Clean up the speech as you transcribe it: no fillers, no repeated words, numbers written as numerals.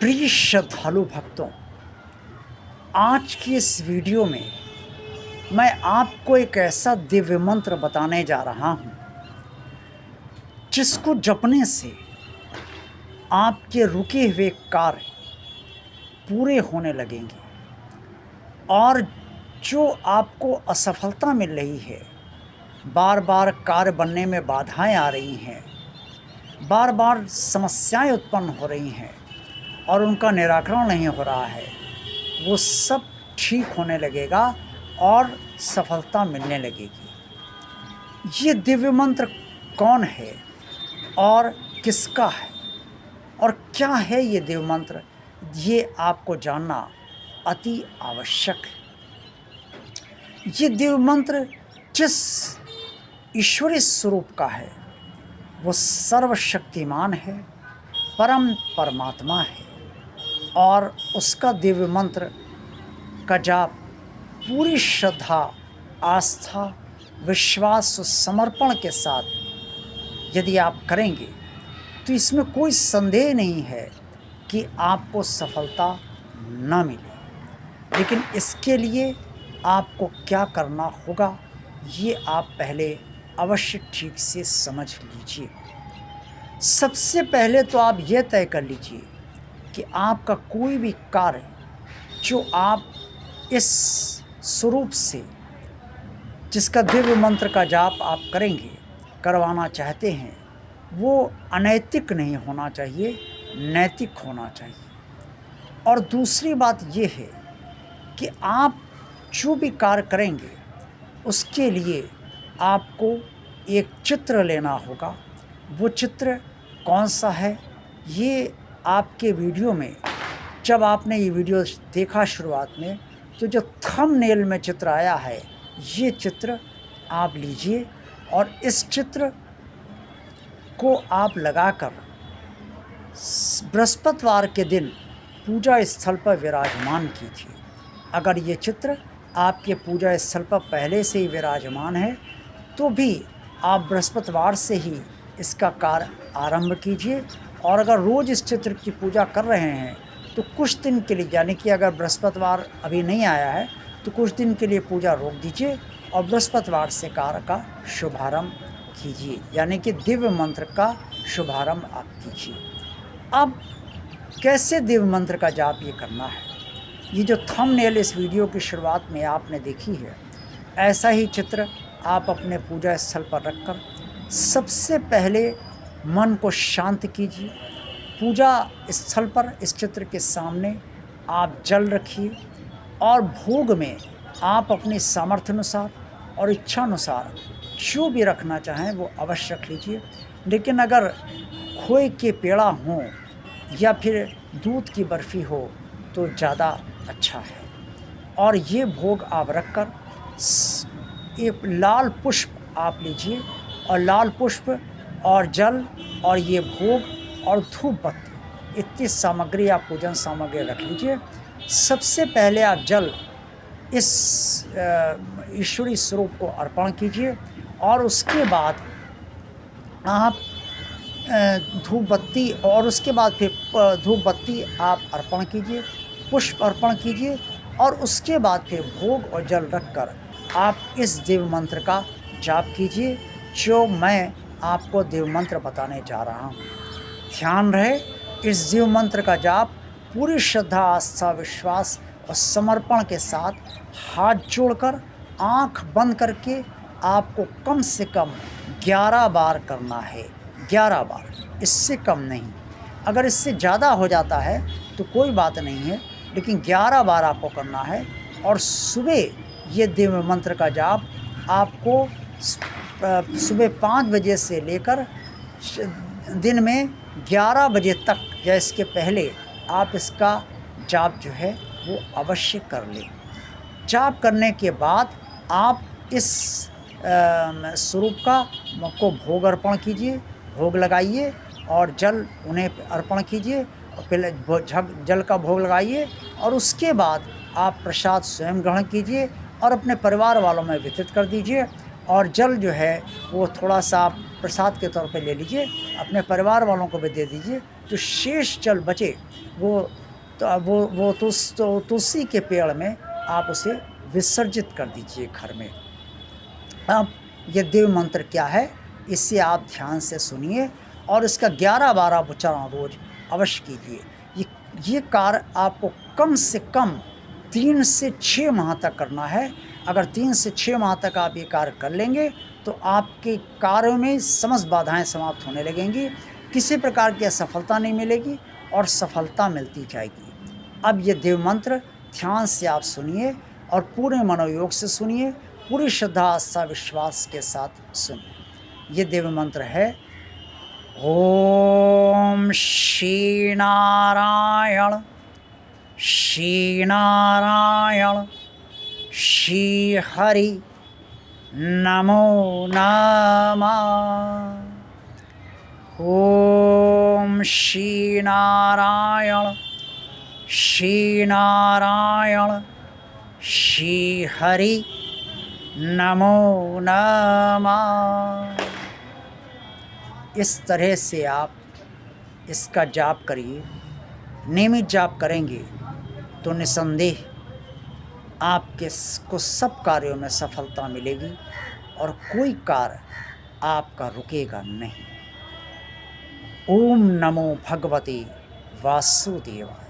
प्रिय श्रद्धालु भक्तों, आज की इस वीडियो में मैं आपको एक ऐसा दिव्य मंत्र बताने जा रहा हूं, जिसको जपने से आपके रुके हुए कार्य पूरे होने लगेंगे और जो आपको असफलता मिल रही है, बार बार कार्य बनने में बाधाएं आ रही हैं, बार बार समस्याएं उत्पन्न हो रही हैं और उनका निराकरण नहीं हो रहा है, वो सब ठीक होने लगेगा और सफलता मिलने लगेगी। ये दिव्य मंत्र कौन है और किसका है और क्या है ये दिव्य मंत्र, ये आपको जानना अति आवश्यक है। ये दिव्य मंत्र जिस ईश्वरीय स्वरूप का है, वो सर्वशक्तिमान है, परम परमात्मा है और उसका दिव्य मंत्र का जाप पूरी श्रद्धा, आस्था, विश्वास और समर्पण के साथ यदि आप करेंगे तो इसमें कोई संदेह नहीं है कि आपको सफलता न मिले। लेकिन इसके लिए आपको क्या करना होगा, ये आप पहले अवश्य ठीक से समझ लीजिए। सबसे पहले तो आप ये तय कर लीजिए कि आपका कोई भी कार्य जो आप इस स्वरूप से, जिसका दिव्य मंत्र का जाप आप करेंगे, करवाना चाहते हैं, वो अनैतिक नहीं होना चाहिए, नैतिक होना चाहिए। और दूसरी बात ये है कि आप जो भी कार्य करेंगे उसके लिए आपको एक चित्र लेना होगा। वो चित्र कौन सा है, ये आपके वीडियो में, जब आपने ये वीडियो देखा शुरुआत में, तो जो थंबनेल में चित्र आया है, ये चित्र आप लीजिए और इस चित्र को आप लगाकर बृहस्पतिवार के दिन पूजा स्थल पर विराजमान कीजिए। अगर ये चित्र आपके पूजा स्थल पर पहले से ही विराजमान है तो भी आप बृहस्पतिवार से ही इसका कार्य आरंभ कीजिए। और अगर रोज़ इस चित्र की पूजा कर रहे हैं तो कुछ दिन के लिए, यानी कि अगर बृहस्पतिवार अभी नहीं आया है तो कुछ दिन के लिए पूजा रोक दीजिए और बृहस्पतिवार से कार्य का शुभारंभ कीजिए, यानी कि दिव्य मंत्र का शुभारंभ आप कीजिए। अब कैसे दिव्य मंत्र का जाप ये करना है, ये जो थंबनेल इस वीडियो की शुरुआत में आपने देखी है, ऐसा ही चित्र आप अपने पूजा स्थल पर रखकर सबसे पहले मन को शांत कीजिए। पूजा स्थल पर इस चित्र के सामने आप जल रखिए और भोग में आप अपनी सामर्थ्य अनुसार और इच्छा अनुसार जो भी रखना चाहें वो अवश्य रख लीजिए। लेकिन अगर खोए के पेड़ा हों या फिर दूध की बर्फ़ी हो तो ज़्यादा अच्छा है। और ये भोग आप रखकर एक लाल पुष्प आप लीजिए और लाल पुष्प और जल और ये भोग और धूप बत्ती, इतनी सामग्री आप पूजन सामग्री रख लीजिए। सबसे पहले आप जल इस ईश्वरीय स्वरूप को अर्पण कीजिए और उसके बाद आप धूप बत्ती, और उसके बाद फिर धूप बत्ती आप अर्पण कीजिए, पुष्प अर्पण कीजिए और उसके बाद फिर भोग और जल रखकर आप इस दिव्य मंत्र का जाप कीजिए, जो मैं आपको दिव्य मंत्र बताने जा रहा हूँ। ध्यान रहे, इस दिव्य मंत्र का जाप पूरी श्रद्धा, आस्था, विश्वास और समर्पण के साथ हाथ जोड़कर आँख बंद करके आपको कम से कम 11 बार करना है। 11 बार, इससे कम नहीं। अगर इससे ज़्यादा हो जाता है तो कोई बात नहीं है, लेकिन 11 बार आपको करना है। और सुबह ये दिव्य मंत्र का जाप आपको सुबह 5 बजे से लेकर दिन में 11 बजे तक या इसके पहले आप इसका जाप जो है वो अवश्य कर लें। जाप करने के बाद आप इस स्वरूप को भोग अर्पण कीजिए, भोग लगाइए और जल उन्हें अर्पण कीजिए और पहले जल का भोग लगाइए और उसके बाद आप प्रसाद स्वयं ग्रहण कीजिए और अपने परिवार वालों में वितरित कर दीजिए। और जल जो है वो थोड़ा सा आप प्रसाद के तौर पे ले लीजिए, अपने परिवार वालों को भी दे दीजिए। जो शेष जल बचे वो तुलसी के पेड़ में आप उसे विसर्जित कर दीजिए घर में। अब ये देव मंत्र क्या है, इसे आप ध्यान से सुनिए और इसका 11-12 उच्चारण रोज अवश्य कीजिए। ये कार्य आपको कम से कम 3 से 6 माह तक करना है। अगर 3 से 6 माह तक आप ये कार्य कर लेंगे तो आपके कार्यों में समस्त बाधाएं समाप्त होने लगेंगी, किसी प्रकार की असफलता नहीं मिलेगी और सफलता मिलती जाएगी। अब ये देव मंत्र ध्यान से आप सुनिए और पूरे मनोयोग से सुनिए, पूरी श्रद्धा आस्था विश्वास के साथ सुनिए। ये देव मंत्र है ओम श्री नारायण श्री नारायण श्री हरि नमो नमः। ओम श्री नारायण श्री नारायण श्री हरि नमो नमः। इस तरह से आप इसका जाप करिए, नियमित जाप करेंगे तो निसंदेह आपके को सब कार्यों में सफलता मिलेगी और कोई कार्य आपका रुकेगा नहीं। ओम नमो भगवते वासुदेवाय।